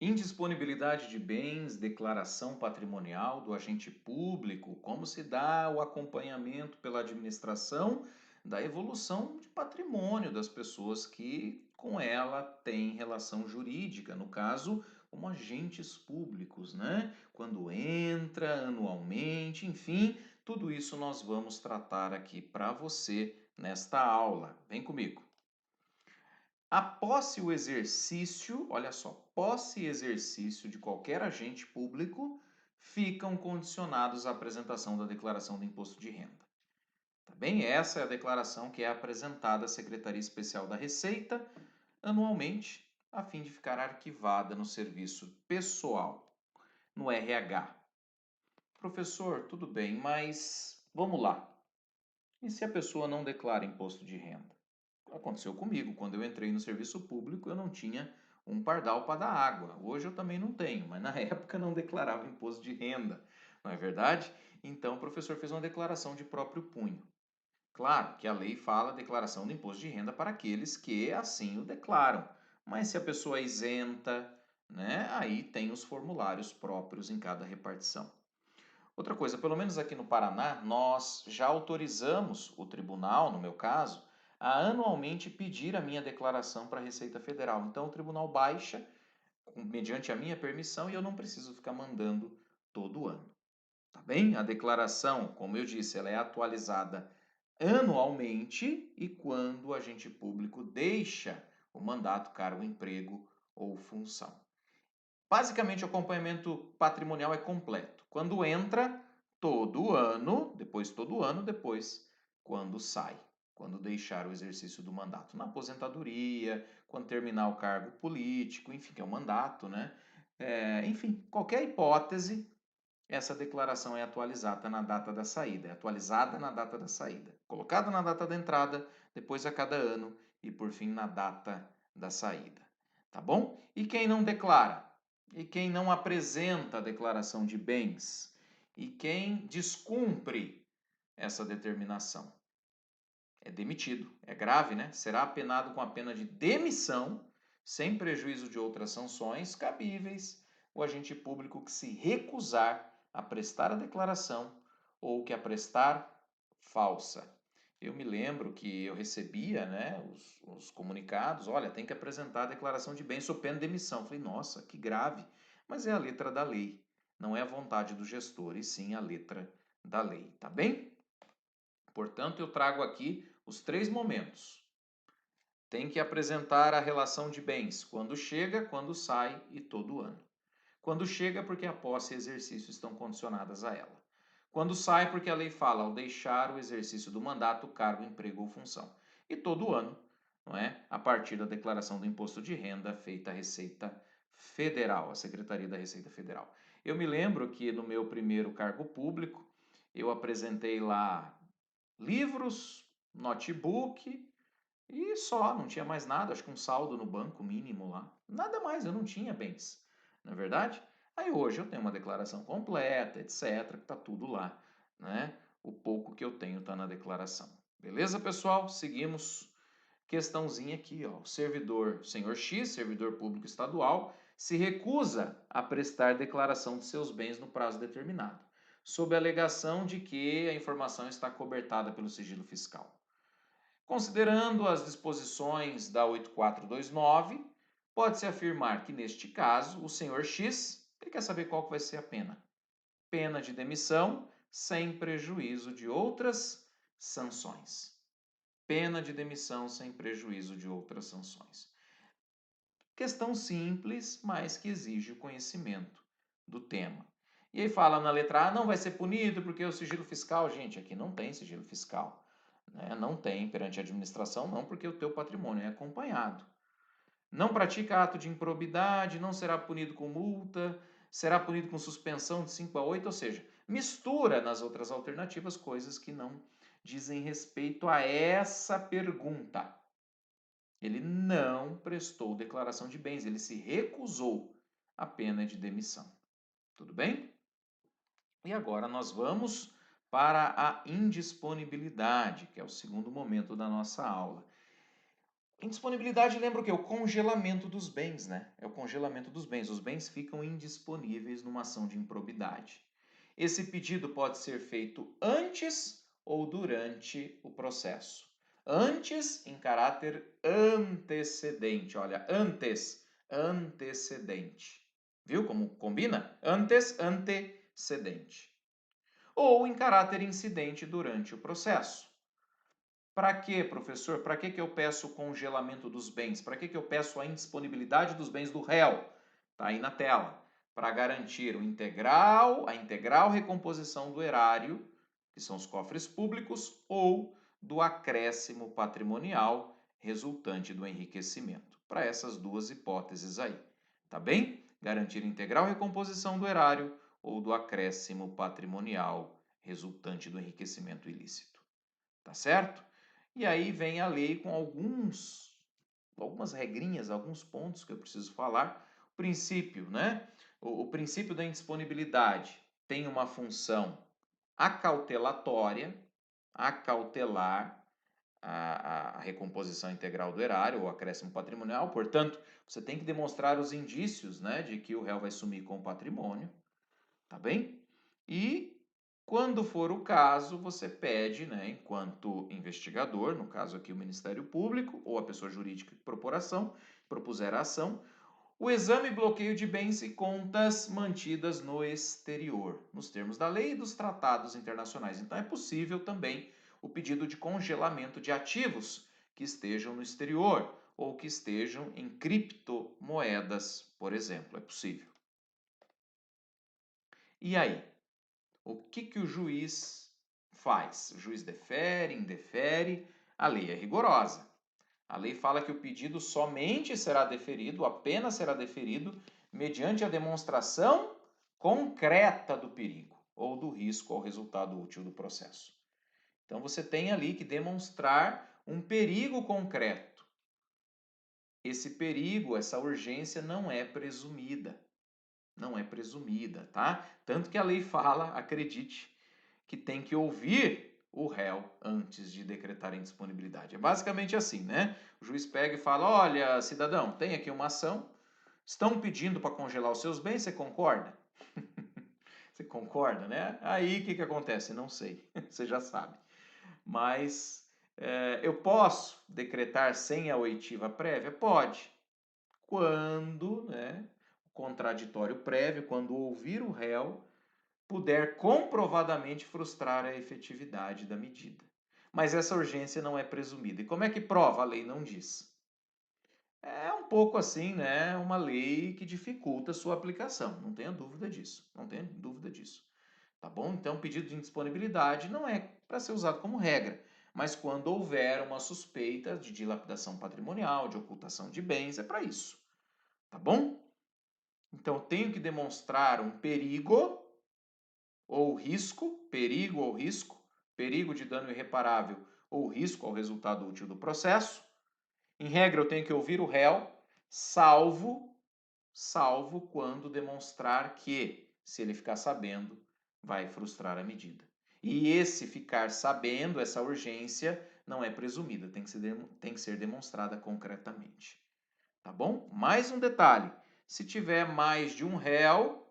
Indisponibilidade de bens, declaração patrimonial do agente público, como se dá o acompanhamento pela administração da evolução de patrimônio das pessoas que com ela têm relação jurídica, no caso, como agentes públicos, né? Quando entra anualmente, enfim, tudo isso nós vamos tratar aqui para você nesta aula. Vem comigo. A posse e o exercício, olha só, posse e exercício de qualquer agente público ficam condicionados à apresentação da declaração do imposto de renda. Tá bem? Essa é a declaração que é apresentada à Secretaria Especial da Receita anualmente, a fim de ficar arquivada no serviço pessoal, no RH. Professor, tudo bem, mas vamos lá. E se a pessoa não declara imposto de renda? Aconteceu comigo, quando eu entrei no serviço público, eu não tinha um pardal para dar água. Hoje eu também não tenho, mas na época não declarava imposto de renda, não é verdade? Então o professor fez uma declaração de próprio punho. Claro que a lei fala declaração do imposto de renda para aqueles que assim o declaram, mas se a pessoa é isenta, né, aí tem os formulários próprios em cada repartição. Outra coisa, pelo menos aqui no Paraná, nós já autorizamos o tribunal, no meu caso, a anualmente pedir a minha declaração para a Receita Federal. Então o tribunal baixa, mediante a minha permissão, e eu não preciso ficar mandando todo ano. Tá bem? A declaração, como eu disse, ela é atualizada anualmente e quando o agente público deixa o mandato, cargo, emprego ou função. Basicamente, o acompanhamento patrimonial é completo. Quando entra, todo ano, depois quando sai, quando deixar o exercício do mandato. Na aposentadoria, quando terminar o cargo político, enfim, que é o mandato, né? Enfim, qualquer hipótese, essa declaração é atualizada na data da saída. É atualizada na data da saída. Colocada na data da entrada, depois a cada ano e, por fim, na data da saída. Tá bom? E quem não declara? E quem não apresenta a declaração de bens? E quem descumpre essa determinação? É demitido. É grave, né? Será apenado com a pena de demissão, sem prejuízo de outras sanções cabíveis, o agente público que se recusar a prestar a declaração ou que a prestar falsa. Eu me lembro que eu recebia, né, os comunicados, olha, tem que apresentar a declaração de bens sob pena de demissão. Eu falei, nossa, que grave. Mas é a letra da lei, não é a vontade do gestor, e sim a letra da lei, tá bem? Portanto, eu trago aqui os três momentos. Tem que apresentar a relação de bens quando chega, quando sai e todo ano. Quando chega, porque a posse e exercício estão condicionadas a ela. Quando sai, porque a lei fala ao deixar o exercício do mandato, cargo, emprego ou função. E todo ano, não é? A partir da declaração do imposto de renda feita à Receita Federal, a Secretaria da Receita Federal. Eu me lembro que no meu primeiro cargo público, eu apresentei lá livros, notebook e só, não tinha mais nada, acho que um saldo no banco mínimo lá. Nada mais, eu não tinha bens, não é verdade? Aí hoje eu tenho uma declaração completa, etc, que tá tudo lá, né? O pouco que eu tenho tá na declaração. Beleza, pessoal? Seguimos. Questãozinha aqui, ó. O servidor, senhor X, servidor público estadual, se recusa a prestar declaração de seus bens no prazo determinado, sob a alegação de que a informação está cobertada pelo sigilo fiscal. Considerando as disposições da 8429, pode-se afirmar que, neste caso, o senhor X, ele quer saber qual que vai ser a pena. Pena de demissão sem prejuízo de outras sanções. Pena de demissão sem prejuízo de outras sanções. Questão simples, mas que exige o conhecimento do tema. E aí fala na letra A, não vai ser punido porque o sigilo fiscal, gente, aqui não tem sigilo fiscal. Né? Não tem perante a administração, não, porque o teu patrimônio é acompanhado. Não pratica ato de improbidade, não será punido com multa, será punido com suspensão de 5 a 8, ou seja, mistura nas outras alternativas coisas que não dizem respeito a essa pergunta. Ele não prestou declaração de bens, ele se recusou à pena de demissão. Tudo bem? E agora nós vamos para a indisponibilidade, que é o segundo momento da nossa aula. Indisponibilidade lembra o quê? O congelamento dos bens, né? É o congelamento dos bens. Os bens ficam indisponíveis numa ação de improbidade. Esse pedido pode ser feito antes ou durante o processo. Antes, em caráter antecedente. Olha, antes, antecedente. Viu como combina? Antes, antecedente. Ou em caráter incidente durante o processo. Para quê, professor? Para que eu peço o congelamento dos bens? Para que eu peço a indisponibilidade dos bens do réu? Está aí na tela. Para garantir a integral recomposição do erário, que são os cofres públicos, ou do acréscimo patrimonial resultante do enriquecimento. Para essas duas hipóteses aí. Tá bem? Garantir integral recomposição do erário ou do acréscimo patrimonial resultante do enriquecimento ilícito. Tá certo? E aí vem a lei com algumas regrinhas, alguns pontos que eu preciso falar. O princípio, né? O princípio da indisponibilidade tem uma função acautelatória, acautelar a recomposição integral do erário ou acréscimo patrimonial. Portanto, você tem que demonstrar os indícios, né, de que o réu vai sumir com o patrimônio, tá bem? E quando for o caso, você pede, né, enquanto investigador, no caso aqui o Ministério Público ou a pessoa jurídica que propuser a ação, o exame e bloqueio de bens e contas mantidas no exterior, nos termos da lei e dos tratados internacionais. Então é possível também o pedido de congelamento de ativos que estejam no exterior ou que estejam em criptomoedas, por exemplo, é possível. E aí? O que o juiz faz? O juiz defere, indefere? A lei é rigorosa. A lei fala que o pedido somente será deferido, apenas será deferido, mediante a demonstração concreta do perigo ou do risco ao resultado útil do processo. Então você tem ali que demonstrar um perigo concreto. Esse perigo, essa urgência não é presumida. Não é presumida, tá? Tanto que a lei fala, acredite, que tem que ouvir o réu antes de decretar a indisponibilidade. É basicamente assim, né? O juiz pega e fala: olha, cidadão, tem aqui uma ação, estão pedindo para congelar os seus bens, você concorda? Você concorda, né? Aí o que acontece? Não sei, você já sabe. Mas eu posso decretar sem a oitiva prévia? Pode. Quando, né? O contraditório prévio, quando ouvir o réu puder comprovadamente frustrar a efetividade da medida. Mas essa urgência não é presumida. E como é que prova? A lei não diz. É um pouco assim, né? Uma lei que dificulta a sua aplicação. Não tenha dúvida disso. Não tenha dúvida disso. Tá bom? Então, o pedido de indisponibilidade não é para ser usado como regra. Mas quando houver uma suspeita de dilapidação patrimonial, de ocultação de bens, é para isso. Tá bom? Então, eu tenho que demonstrar um perigo ou risco, perigo de dano irreparável ou risco ao resultado útil do processo. Em regra, eu tenho que ouvir o réu, salvo quando demonstrar que, se ele ficar sabendo, vai frustrar a medida. E esse ficar sabendo, essa urgência, não é presumida, tem que ser demonstrada concretamente. Tá bom? Mais um detalhe: se tiver mais de um réu,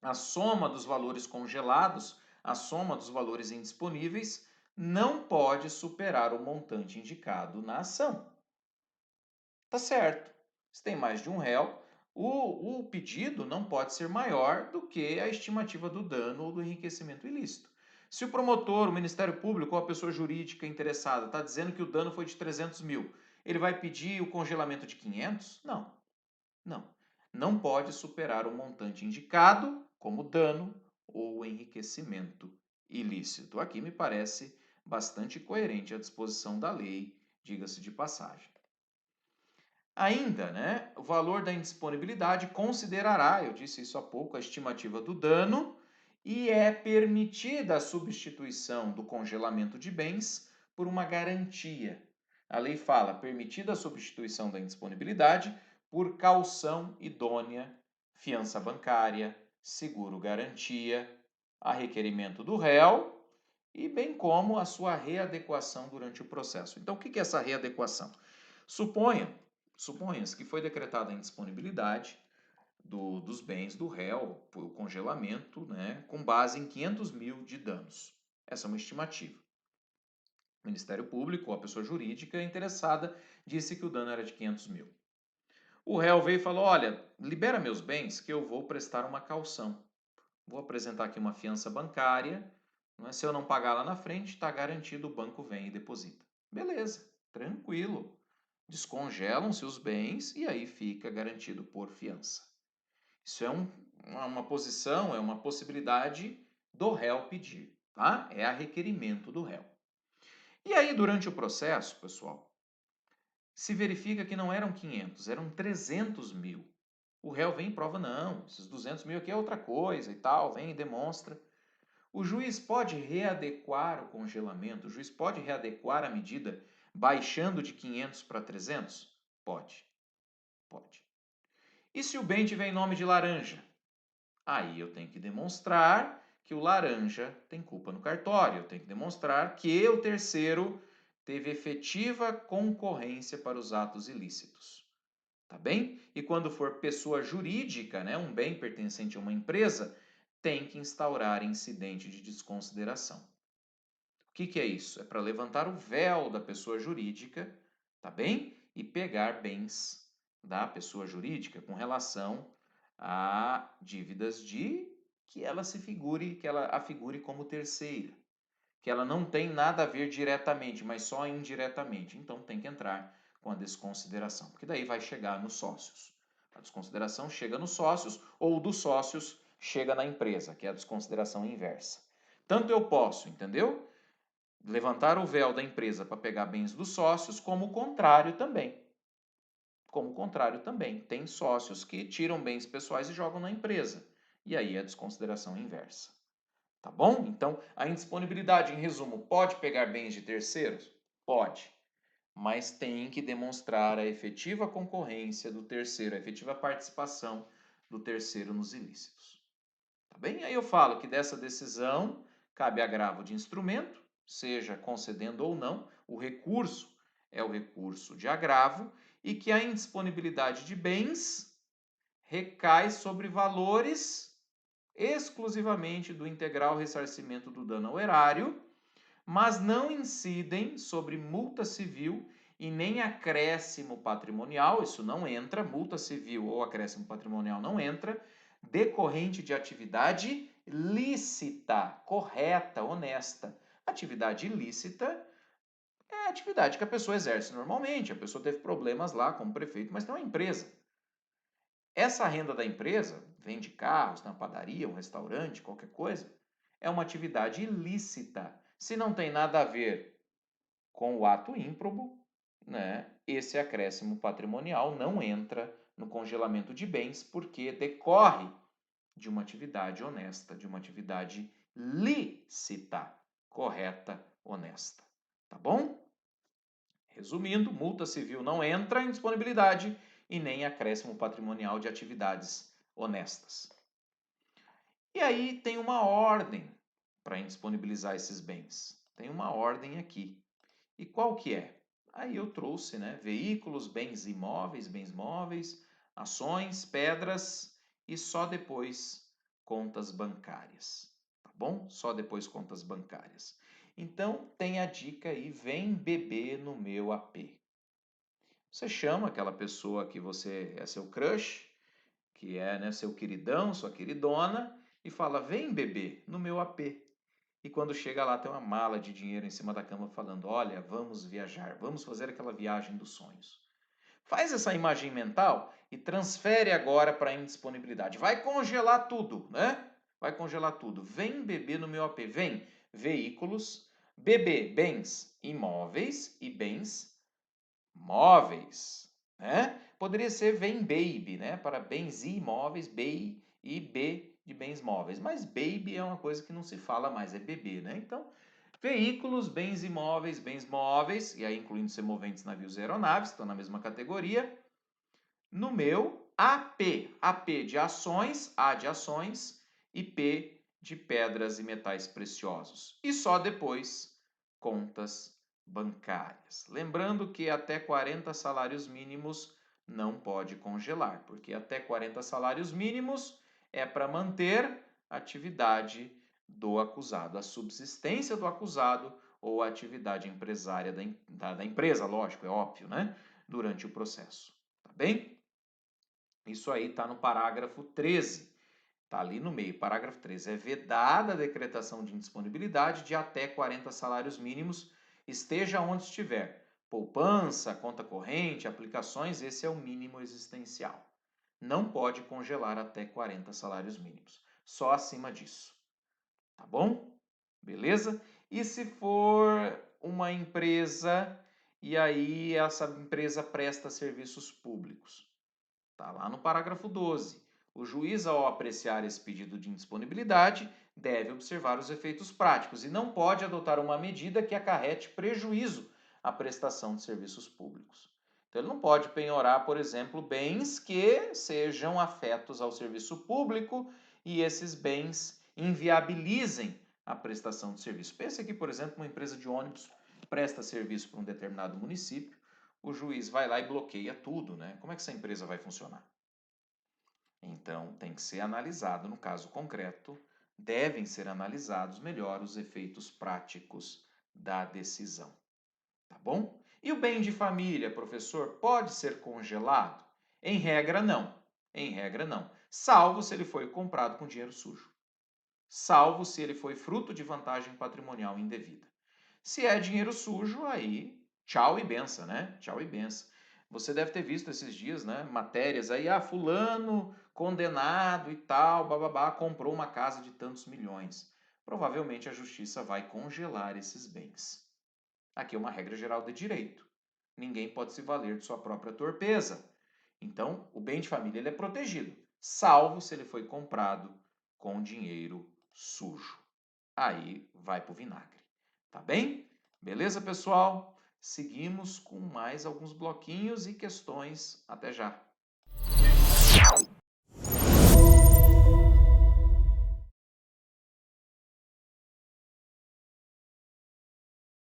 a soma dos valores congelados, a soma dos valores indisponíveis, não pode superar o montante indicado na ação. Tá certo. Se tem mais de um réu, o pedido não pode ser maior do que a estimativa do dano ou do enriquecimento ilícito. Se o promotor, o Ministério Público ou a pessoa jurídica interessada está dizendo que o dano foi de 300 mil, ele vai pedir o congelamento de 500? Não. Não. Não pode superar o montante indicado como dano ou enriquecimento ilícito. Aqui me parece bastante coerente a disposição da lei, diga-se de passagem. Ainda, né, o valor da indisponibilidade considerará, eu disse isso há pouco, a estimativa do dano e é permitida a substituição do congelamento de bens por uma garantia. A lei fala permitida a substituição da indisponibilidade por caução idônea, fiança bancária, seguro-garantia, a requerimento do réu e bem como a sua readequação durante o processo. Então, o que é essa readequação? Suponha-se que foi decretada a indisponibilidade dos bens do réu por congelamento, né, com base em 500 mil de danos. Essa é uma estimativa. O Ministério Público, ou a pessoa jurídica interessada, disse que o dano era de 500 mil. O réu veio e falou: olha, libera meus bens que eu vou prestar uma caução. Vou apresentar aqui uma fiança bancária. Não é? Se eu não pagar lá na frente, está garantido, o banco vem e deposita. Beleza, tranquilo. Descongelam-se os bens e aí fica garantido por fiança. Isso é uma posição, é uma possibilidade do réu pedir, tá? É a requerimento do réu. E aí, durante o processo, pessoal, se verifica que não eram 500, eram 300 mil. O réu vem e prova, não, esses 200 mil aqui é outra coisa e tal, vem e demonstra. O juiz pode readequar o congelamento, o juiz pode readequar a medida baixando de 500 para 300? Pode, pode. E se o bem tiver em nome de laranja? Aí eu tenho que demonstrar que o laranja tem culpa no cartório, eu tenho que demonstrar que o terceiro teve efetiva concorrência para os atos ilícitos. Tá bem? E quando for pessoa jurídica, né, um bem pertencente a uma empresa, tem que instaurar incidente de desconsideração. O que é isso? É para levantar o véu da pessoa jurídica, tá bem? E pegar bens da pessoa jurídica com relação a dívidas de que ela se figure, que ela a figure como terceira, que ela não tem nada a ver diretamente, mas só indiretamente. Então tem que entrar com a desconsideração, porque daí vai chegar nos sócios. A desconsideração chega nos sócios ou dos sócios chega na empresa, que é a desconsideração inversa. Tanto eu posso, entendeu? Levantar o véu da empresa para pegar bens dos sócios, como o contrário também. Como o contrário também. Tem sócios que tiram bens pessoais e jogam na empresa. E aí é a desconsideração inversa. Tá bom? Então, a indisponibilidade, em resumo, pode pegar bens de terceiros? Pode. Mas tem que demonstrar a efetiva concorrência do terceiro, a efetiva participação do terceiro nos ilícitos. Tá bem? Aí eu falo que dessa decisão cabe agravo de instrumento, seja concedendo ou não, o recurso é o recurso de agravo, e que a indisponibilidade de bens recai sobre valores exclusivamente do integral ressarcimento do dano ao erário, mas não incidem sobre multa civil e nem acréscimo patrimonial, isso não entra, multa civil ou acréscimo patrimonial não entra, decorrente de atividade lícita, correta, honesta. Atividade ilícita é a atividade que a pessoa exerce normalmente, a pessoa teve problemas lá como prefeito, mas tem uma empresa. Essa renda da empresa, vende carros na padaria, um restaurante, qualquer coisa, é uma atividade ilícita. Se não tem nada a ver com o ato ímprobo, né, esse acréscimo patrimonial não entra no congelamento de bens porque decorre de uma atividade honesta, de uma atividade lícita, correta, honesta. Tá bom? Resumindo, multa civil não entra em disponibilidade e nem acréscimo patrimonial de atividades honestas. E aí tem uma ordem para indisponibilizar esses bens. Tem uma ordem aqui. E qual que é? Aí eu trouxe, né, veículos, bens imóveis, bens móveis, ações, pedras e só depois contas bancárias. Tá bom? Só depois contas bancárias. Então tem a dica aí, vem beber no meu AP. Você chama aquela pessoa que você é seu crush, que é, né, seu queridão, sua queridona, e fala: vem beber no meu AP. E quando chega lá, tem uma mala de dinheiro em cima da cama falando: olha, vamos viajar, vamos fazer aquela viagem dos sonhos. Faz essa imagem mental e transfere agora para a indisponibilidade. Vai congelar tudo, né? Vai congelar tudo. Vem beber no meu AP. Vem veículos, BB, bens imóveis e bens móveis, né? Poderia ser vem baby, né? Para bens imóveis, BI e B de bens móveis. Mas baby é uma coisa que não se fala mais, é bebê, né? Então, veículos, bens imóveis, bens móveis, e aí incluindo semoventes, navios e aeronaves, estão na mesma categoria. No meu AP, AP de ações, A de ações e P de pedras e metais preciosos. E só depois contas bancárias. Lembrando que até 40 salários mínimos não pode congelar, porque até 40 salários mínimos é para manter a atividade do acusado, a subsistência do acusado ou a atividade empresária da empresa, lógico, é óbvio, né? Durante o processo, tá bem? Isso aí está no parágrafo 13. Está ali no meio, parágrafo 13. É vedada a decretação de indisponibilidade de até 40 salários mínimos, esteja onde estiver. Poupança, conta corrente, aplicações, esse é o mínimo existencial. Não pode congelar até 40 salários mínimos. Só acima disso. Tá bom? Beleza? E se for uma empresa e aí essa empresa presta serviços públicos? Está lá no parágrafo 12. O juiz, ao apreciar esse pedido de indisponibilidade, deve observar os efeitos práticos e não pode adotar uma medida que acarrete prejuízo à prestação de serviços públicos. Então, ele não pode penhorar, por exemplo, bens que sejam afetos ao serviço público e esses bens inviabilizem a prestação de serviço. Pense aqui, por exemplo, uma empresa de ônibus presta serviço para um determinado município, o juiz vai lá e bloqueia tudo, né? Como é que essa empresa vai funcionar? Então, tem que ser analisado, no caso concreto, devem ser analisados melhor os efeitos práticos da decisão, tá bom? E o bem de família, professor, pode ser congelado? Em regra, não. Em regra, não. Salvo se ele foi comprado com dinheiro sujo. Salvo se ele foi fruto de vantagem patrimonial indevida. Se é dinheiro sujo, aí tchau e benção, né? Tchau e benção. Você deve ter visto esses dias, né? Matérias aí, fulano condenado e tal, bababá, comprou uma casa de tantos milhões. Provavelmente a justiça vai congelar esses bens. Aqui é uma regra geral de direito. Ninguém pode se valer de sua própria torpeza. Então, o bem de família ele é protegido, salvo se ele foi comprado com dinheiro sujo. Aí vai para o vinagre. Tá bem? Beleza, pessoal? Seguimos com mais alguns bloquinhos e questões. Até já!